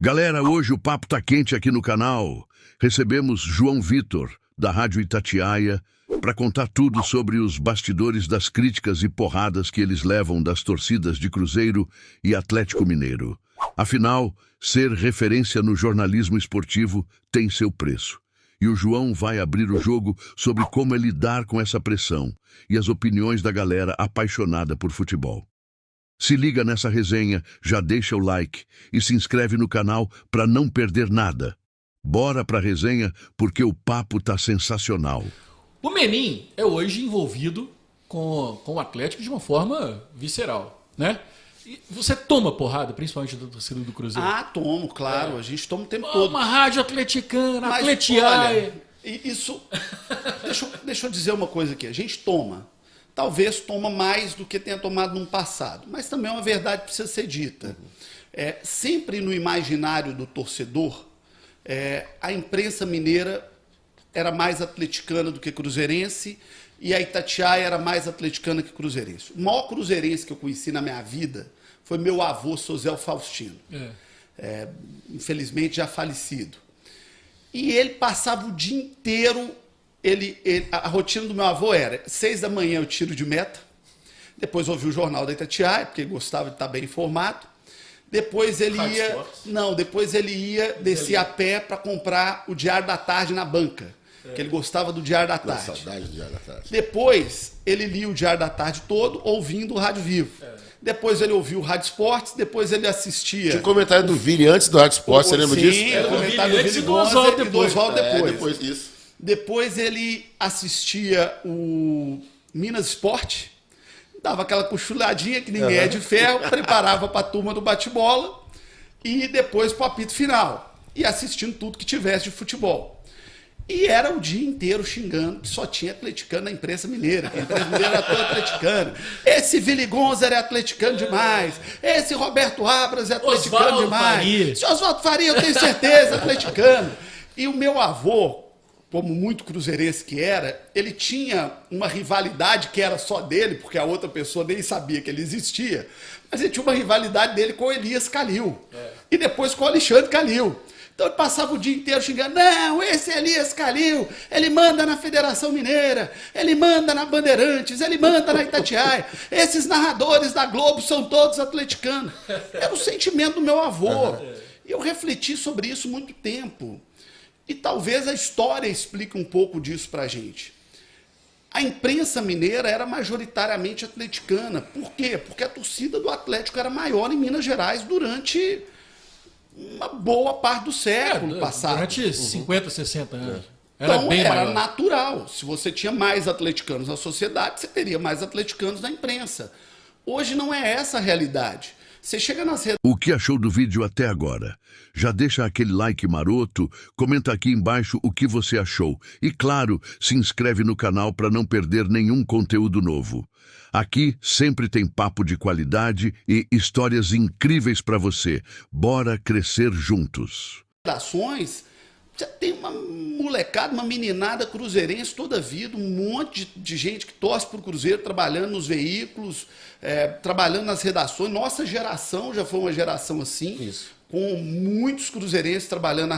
Galera, hoje o papo tá quente aqui no canal. Recebemos João Vitor, da Rádio Itatiaia, para contar tudo sobre os bastidores das críticas e porradas que eles levam das torcidas de Cruzeiro e Atlético Mineiro. Afinal, ser referência no jornalismo esportivo tem seu preço. E o João vai abrir o jogo sobre como é lidar com essa pressão e as opiniões da galera apaixonada por futebol. Se liga nessa resenha, já deixa o like e se inscreve no canal para não perder nada. Bora pra resenha porque o papo tá sensacional. O Menin é hoje envolvido com o Atlético de uma forma visceral, né? E você toma porrada, principalmente da torcida do Cruzeiro? Ah, tomo, claro. A gente toma o tempo todo. Uma rádio atleticana, Mas, Atletiaia. olha, isso... deixa eu dizer uma coisa aqui. A gente toma. Talvez toma mais do que tenha tomado no passado. Mas também é uma verdade que precisa ser dita. Sempre no imaginário do torcedor, a imprensa mineira era mais atleticana do que cruzeirense e a Itatiaia era mais atleticana que cruzeirense. O maior cruzeirense que eu conheci na minha vida foi meu avô, Sozé Faustino. Infelizmente já falecido. E ele passava o dia inteiro... a rotina do meu avô era 6 da manhã eu tiro de meta, depois ouvi o jornal da Itatiaia, porque ele gostava de estar bem informado. Depois ele descer a pé para comprar o Diário da Tarde na banca, que ele gostava do Diário da Tarde. Saudade do Diário da Tarde. Depois ele lia o Diário da Tarde todo ouvindo o Rádio Vivo. Depois ele ouviu o Rádio Esportes, depois ele assistia... Tinha um comentário do Vini antes do Rádio Esportes, você lembra disso? Sim, o comentário do Vini e do Oswaldo depois. Depois disso. Depois ele assistia o Minas Esporte, dava aquela cochiladinha que ninguém é de ferro, preparava para a turma do bate-bola e depois para o apito final. E assistindo tudo que tivesse de futebol. E era o dia inteiro xingando que só tinha atleticano na imprensa mineira, que a imprensa mineira era toda atleticana. Esse Vili Gonza é atleticano demais. Esse Roberto Abras é atleticano Oswaldo demais. Faria. Esse Oswaldo Faria, eu tenho certeza, é atleticano. E o meu avô, como muito cruzeirense que era, ele tinha uma rivalidade que era só dele, porque a outra pessoa nem sabia que ele existia, mas ele tinha uma rivalidade dele com o Elias Calil. E depois com o Alexandre Calil. Então ele passava o dia inteiro xingando, não, esse Elias Calil, ele manda na Federação Mineira, ele manda na Bandeirantes, ele manda na Itatiaia, esses narradores da Globo são todos atleticanos. Era o sentimento do meu avô. E eu refleti sobre isso muito tempo. E talvez a história explique um pouco disso pra gente. A imprensa mineira era majoritariamente atleticana. Por quê? Porque a torcida do Atlético era maior em Minas Gerais durante uma boa parte do século passado. Durante 50, 60 anos. Então bem era maior. natural. Se você tinha mais atleticanos na sociedade, você teria mais atleticanos na imprensa. Hoje não é essa a realidade. Você chega nas redes... O que achou do vídeo até agora? Já deixa aquele like maroto, comenta aqui embaixo o que você achou. E claro, se inscreve no canal para não perder nenhum conteúdo novo. Aqui sempre tem papo de qualidade e histórias incríveis para você. Bora crescer juntos. Redações, você tem uma molecada, uma meninada cruzeirense toda a vida, um monte de gente que torce pro Cruzeiro, trabalhando nos veículos, trabalhando nas redações. Nossa geração já foi uma geração assim, com muitos cruzeirenses trabalhando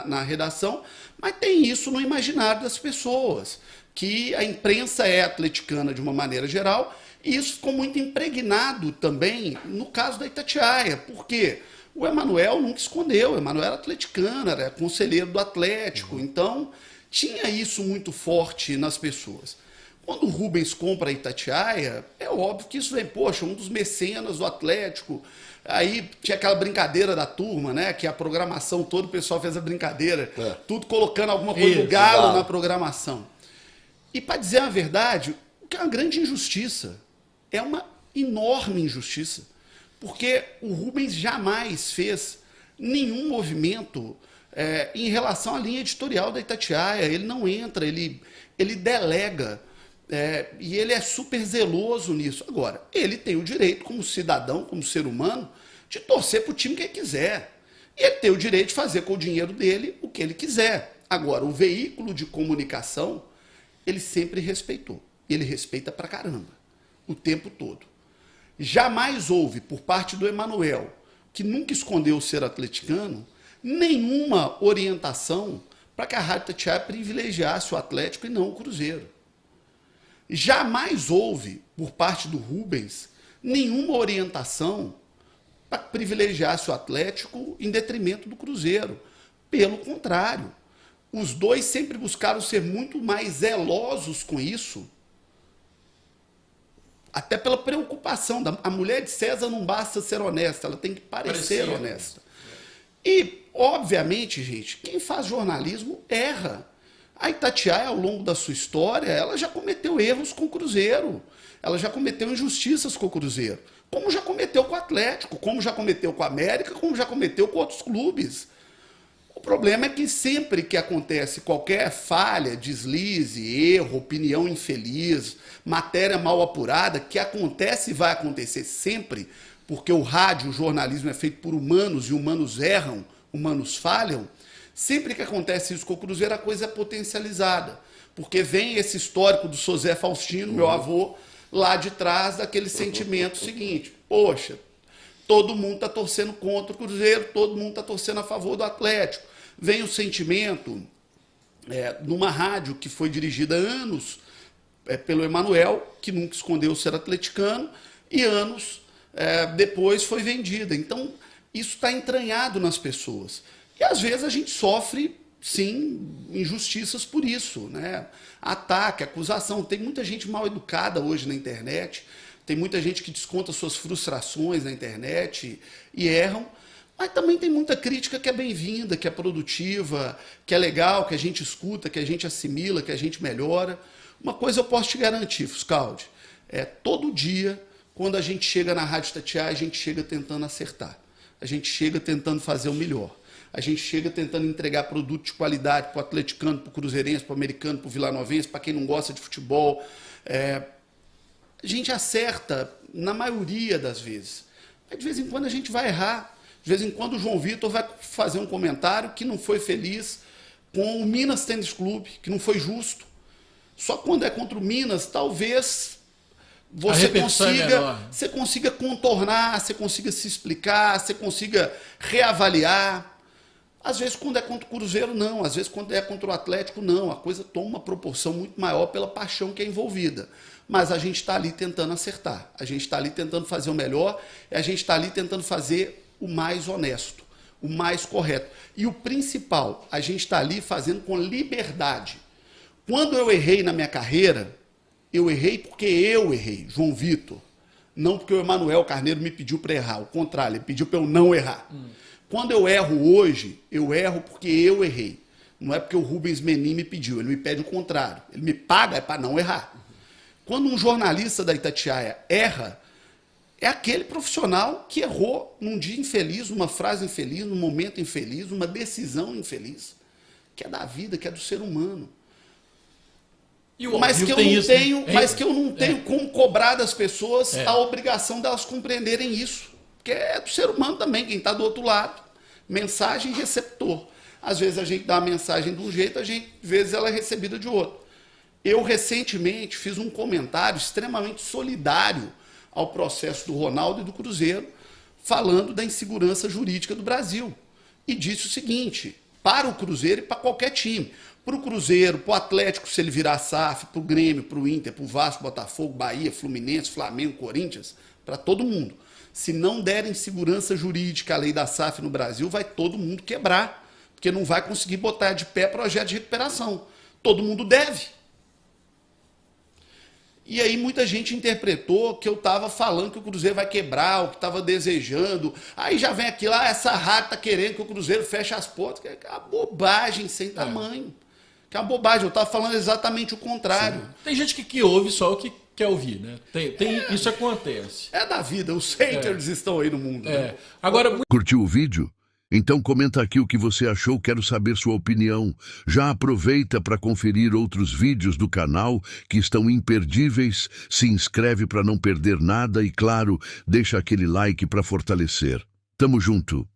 na redação, mas tem isso no imaginário das pessoas, que a imprensa é atleticana de uma maneira geral, e isso ficou muito impregnado também no caso da Itatiaia. Por quê? O Emanuel nunca escondeu, o Emanuel era atleticano, era conselheiro do Atlético, então tinha isso muito forte nas pessoas. Quando o Rubens compra a Itatiaia, é óbvio que isso vem, poxa, um dos mecenas do Atlético, aí tinha aquela brincadeira da turma, né, que a programação toda, o pessoal fez a brincadeira, tudo colocando alguma coisa do Galo na programação. E para dizer a verdade, o que é uma grande injustiça, é uma enorme injustiça. Porque o Rubens jamais fez nenhum movimento em relação à linha editorial da Itatiaia. Ele não entra, ele delega. E ele é super zeloso nisso. Agora, ele tem o direito, como cidadão, como ser humano, de torcer para o time que ele quiser. E ele tem o direito de fazer com o dinheiro dele o que ele quiser. Agora, o veículo de comunicação, ele sempre respeitou. Ele respeita pra caramba, o tempo todo. Jamais houve, por parte do Emanuel, que nunca escondeu ser atleticano, nenhuma orientação para que a Rádio Itatiaia privilegiasse o Atlético e não o Cruzeiro. Jamais houve, por parte do Rubens, nenhuma orientação para que privilegiasse o Atlético em detrimento do Cruzeiro. Pelo contrário, os dois sempre buscaram ser muito mais zelosos com isso, até pela preocupação. A mulher de César não basta ser honesta, ela tem que parecer honesta. E, obviamente, gente, quem faz jornalismo erra. A Itatiaia, ao longo da sua história, ela já cometeu erros com o Cruzeiro. Ela já cometeu injustiças com o Cruzeiro. Como já cometeu com o Atlético, como já cometeu com a América, como já cometeu com outros clubes. O problema é que sempre que acontece qualquer falha, deslize, erro, opinião infeliz, matéria mal apurada, que acontece e vai acontecer sempre, porque o rádio, o jornalismo é feito por humanos e humanos erram, humanos falham, sempre que acontece isso com o Cruzeiro, a coisa é potencializada. Porque vem esse histórico do José Faustino, meu avô, lá de trás daquele sentimento seguinte: poxa, todo mundo está torcendo contra o Cruzeiro, todo mundo está torcendo a favor do Atlético. Vem o sentimento, numa rádio que foi dirigida há anos pelo Emanuel, que nunca escondeu ser atleticano, e anos depois foi vendida. Então, isso está entranhado nas pessoas. E às vezes a gente sofre, sim, injustiças por isso, né? Ataque, acusação. Tem muita gente mal educada hoje na internet, tem muita gente que desconta suas frustrações na internet e erram, mas também tem muita crítica que é bem-vinda, que é produtiva, que é legal, que a gente escuta, que a gente assimila, que a gente melhora. Uma coisa eu posso te garantir, Fuscaldi, todo dia, quando a gente chega na Rádio Itatiaia, a gente chega tentando acertar. A gente chega tentando fazer o melhor. A gente chega tentando entregar produto de qualidade para o atleticano, para o cruzeirense, para o americano, para o vilanovense, para quem não gosta de futebol. A gente acerta na maioria das vezes. Mas de vez em quando a gente vai errar. De vez em quando o João Vitor vai fazer um comentário que não foi feliz com o Minas Tênis Clube, que não foi justo. Só quando é contra o Minas, talvez você consiga contornar, você consiga se explicar, você consiga reavaliar. Às vezes, quando é contra o Cruzeiro, não. Às vezes, quando é contra o Atlético, não. A coisa toma uma proporção muito maior pela paixão que é envolvida. Mas a gente está ali tentando acertar. A gente está ali tentando fazer o melhor. E a gente está ali tentando fazer o mais honesto, o mais correto. E o principal, a gente está ali fazendo com liberdade. Quando eu errei na minha carreira, eu errei porque eu errei, João Vitor. Não porque o Emanuel Carneiro me pediu para errar. Ao contrário, ele pediu para eu não errar. Quando eu erro hoje, eu erro porque eu errei. Não é porque o Rubens Menin me pediu, ele me pede o contrário. Ele me paga para não errar. Quando um jornalista da Itatiaia erra, é aquele profissional que errou num dia infeliz, numa frase infeliz, num momento infeliz, numa decisão infeliz, que é da vida, que é do ser humano. Mas que eu não tenho como cobrar das pessoas a obrigação delas compreenderem isso. Porque é do ser humano também, quem está do outro lado. Mensagem e receptor. Às vezes a gente dá a mensagem de um jeito, às vezes ela é recebida de outro. Eu recentemente fiz um comentário extremamente solidário ao processo do Ronaldo e do Cruzeiro, falando da insegurança jurídica do Brasil. E disse o seguinte: para o Cruzeiro e para qualquer time. Para o Cruzeiro, para o Atlético, se ele virar SAF, para o Grêmio, para o Inter, para o Vasco, Botafogo, Bahia, Fluminense, Flamengo, Corinthians, para todo mundo. Se não derem segurança jurídica à lei da SAF no Brasil, vai todo mundo quebrar, porque não vai conseguir botar de pé projeto de recuperação. Todo mundo deve. E aí muita gente interpretou que eu estava falando que o Cruzeiro vai quebrar, o que estava desejando. Aí já vem aquilo, essa rata está querendo que o Cruzeiro feche as portas. Que é uma bobagem sem tamanho. Que é uma bobagem, eu estava falando exatamente o contrário. Sim. Tem gente que ouve só o que quer ouvir, né? Isso acontece. É da vida, os haters estão aí no mundo. Né? Agora, curtiu o vídeo? Então comenta aqui o que você achou, quero saber sua opinião. Já aproveita para conferir outros vídeos do canal que estão imperdíveis, se inscreve para não perder nada e, claro, deixa aquele like para fortalecer. Tamo junto!